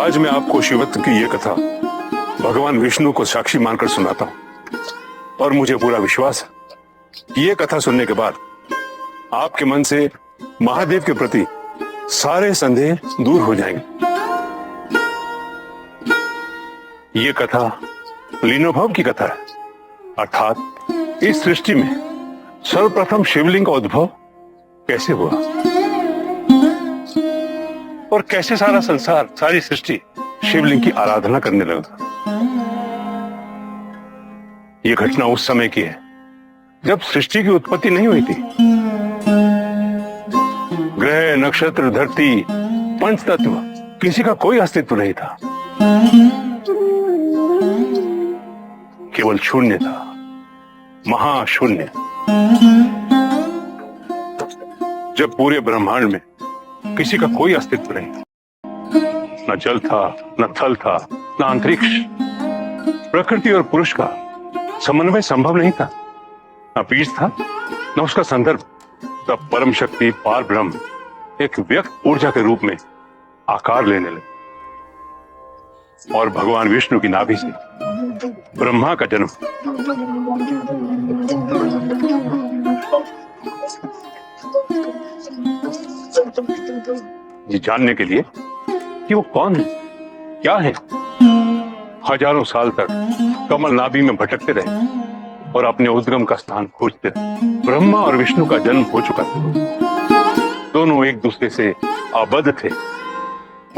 आज मैं आपको शिवत्व की यह कथा भगवान विष्णु को साक्षी मानकर सुनाता हूं, और मुझे पूरा विश्वास है कि यह कथा सुनने के बाद आपके मन से महादेव के प्रति सारे संदेह दूर हो जाएंगे। यह कथा लीनोभव की कथा है, अर्थात इस सृष्टि में सर्वप्रथम शिवलिंग का उद्भव कैसे हुआ और कैसे सारा संसार, सारी सृष्टि शिवलिंग की आराधना करने लगा। यह घटना उस समय की है जब सृष्टि की उत्पत्ति नहीं हुई थी। ग्रह, नक्षत्र, धरती, पंच तत्व, किसी का कोई अस्तित्व नहीं था। केवल शून्य था, महाशून्य। जब पूरे ब्रह्मांड में किसी का कोई अस्तित्व नहीं था, न जल था, न थल था, न अंतरिक्ष, प्रकृति और पुरुष का समन्वय संभव नहीं था, न बीज था, न उसका संदर्भ। तब परम शक्ति पार ब्रह्म एक व्यक्त ऊर्जा के रूप में आकार लेने लगे और भगवान विष्णु की नाभि से ब्रह्मा का जन्म। ये जानने के लिए कि वो कौन है, क्या है, हजारों साल तक कमल नाभि में भटकते रहे और अपने उद्गम का स्थान खोजते रहे। ब्रह्मा और विष्णु का जन्म हो चुका था, दोनों एक दूसरे से आबद्ध थे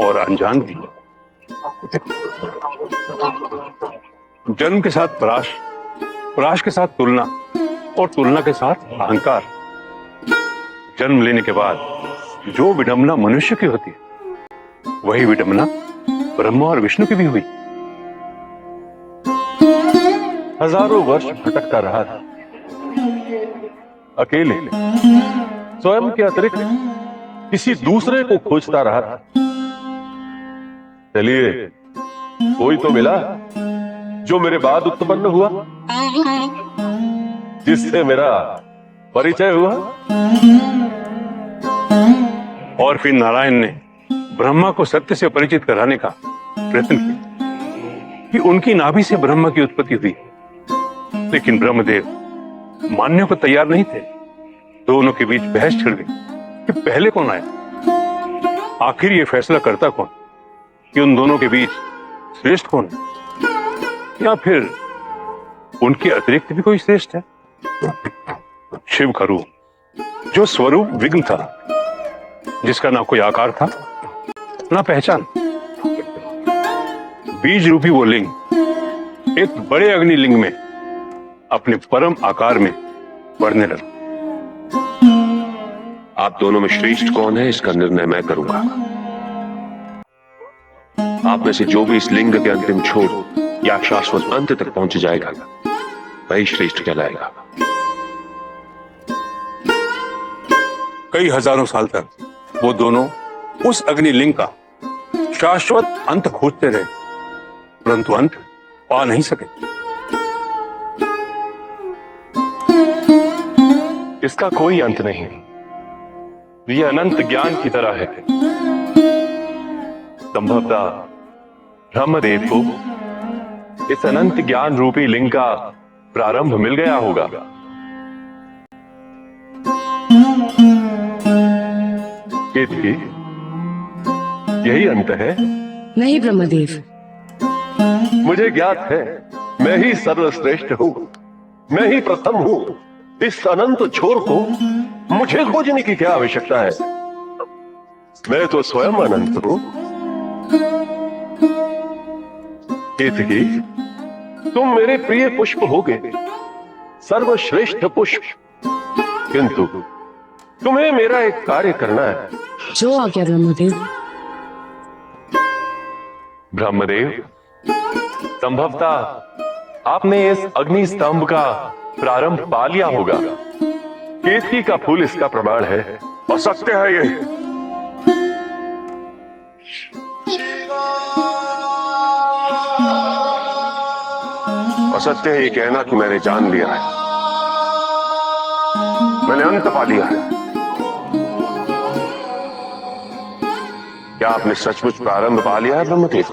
और अनजान भी। जन्म के साथ पराश, पराश के साथ तुलना और तुलना के साथ अहंकार। जन्म लेने के बाद जो विडंबना मनुष्य की होती है, वही विडंबना ब्रह्मा और विष्णु की भी हुई। हजारों वर्ष भटकता रहा था, अकेले, स्वयं के अतिरिक्त किसी दूसरे को खोजता रहा था। चलिए, कोई तो मिला जो मेरे बाद उत्पन्न हुआ, जिससे मेरा परिचय हुआ। और फिर नारायण ने ब्रह्मा को सत्य से परिचित कराने का प्रयत्न किया कि उनकी नाभि से ब्रह्मा की उत्पत्ति हुई, लेकिन ब्रह्मदेव मानने को तैयार नहीं थे। दोनों के बीच बहस छिड़ गई कि पहले कौन आया। आखिर ये फैसला करता कौन कि उन दोनों के बीच श्रेष्ठ कौन है, या फिर उनके अतिरिक्त भी कोई श्रेष्ठ है। शिव का रूप, जो स्वरूप विघ्न था, जिसका ना कोई आकार था ना पहचान, बीज रूपी वो लिंग एक बड़े अग्निलिंग में अपने परम आकार में बढ़ने लगा। आप दोनों में श्रेष्ठ कौन है, इसका निर्णय मैं करूंगा। आप में से जो भी इस लिंग के अंतिम छोर या शाश्वत अंत तक पहुंच जाएगा, वही श्रेष्ठ कहलाएगा। कई हजारों साल तक वो दोनों उस अग्निलिंग का शाश्वत अंत खोजते रहे, परंतु अंत पा नहीं सके। इसका कोई अंत नहीं, ये अनंत ज्ञान की तरह है। संभवतः ब्रह्मदेव को इस अनंत ज्ञान रूपी लिंग का प्रारंभ मिल गया होगा। केतकी, यही अंत है? नहीं ब्रह्मदेव, मुझे ज्ञात है, मैं ही सर्वश्रेष्ठ हूं, मैं ही प्रथम हूं। इस अनंत छोर को मुझे खोजने की क्या आवश्यकता है? मैं तो स्वयं अनंत हूं। केतकी, तुम मेरे प्रिय पुष्प होगे, सर्वश्रेष्ठ पुष्प, किंतु तुम्हें मेरा एक कार्य करना है। जो आज्ञा ब्रह्मदेव। ब्रह्मदेव, संभवतः आपने इस अग्नि स्तंभ का प्रारंभ पा लिया होगा। केतकी का फूल इसका प्रमाण है। असत्य है ये। असत्य है ये कहना कि मैंने जान लिया है, मैंने अंत पा लिया है। क्या आपने सचमुच प्रारंभ पा लिया है ब्रह्मदेव?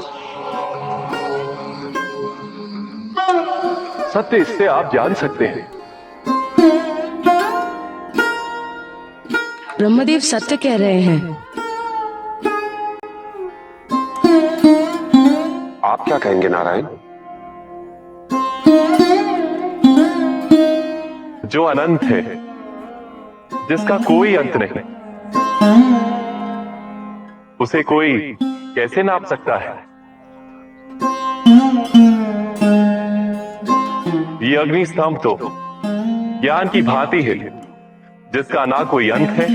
सत्य इससे आप जान सकते हैं। ब्रह्मदेव सत्य कह रहे हैं। आप क्या कहेंगे नारायण? जो अनंत है, जिसका कोई अंत नहीं, उसे कोई कैसे नाप सकता है? ये अग्नि स्तंभ तो ज्ञान की भांति है, जिसका ना कोई अंत है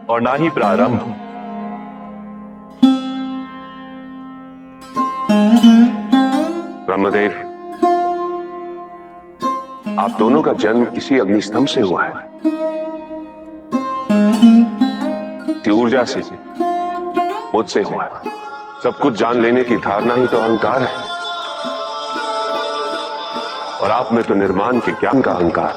और ना ही प्रारंभ। ब्रह्मदेव, आप दोनों का जन्म इसी अग्निस्तंभ से हुआ है। इसी ऊर्जा से मुझसे हुआ है। सब कुछ जान लेने की धारणा ही तो अहंकार है, और आप में तो निर्माण के ज्ञान का अहंकार।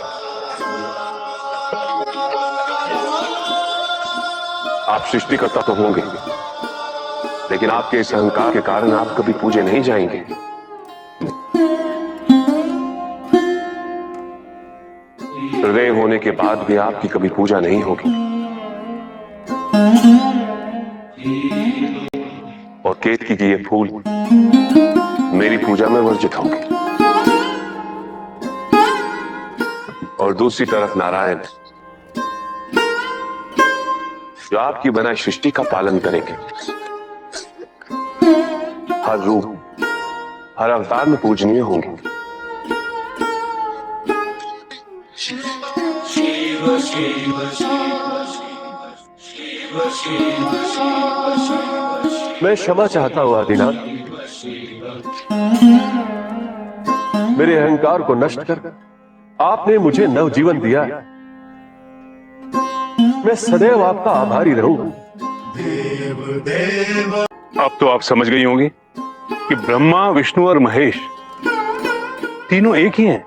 आप सृष्टिकर्ता तो होंगे, लेकिन आपके इस अहंकार के कारण आप कभी पूजे नहीं जाएंगे। हृदय होने के बाद भी आपकी कभी पूजा नहीं होगी, और केतकी के ये फूल मेरी पूजा में वर्जित होंगे। और दूसरी तरफ नारायण, जो आपकी बनाई सृष्टि का पालन करेंगे, हर रूप हर अवतार में पूजनीय होंगे। मैं क्षमा चाहता हूं आदिनाथ। मेरे अहंकार को नष्ट कर आपने मुझे नवजीवन दिया। मैं सदैव आपका आभारी रहूंगा। अब तो आप समझ गई होंगी कि ब्रह्मा, विष्णु और महेश तीनों एक ही हैं।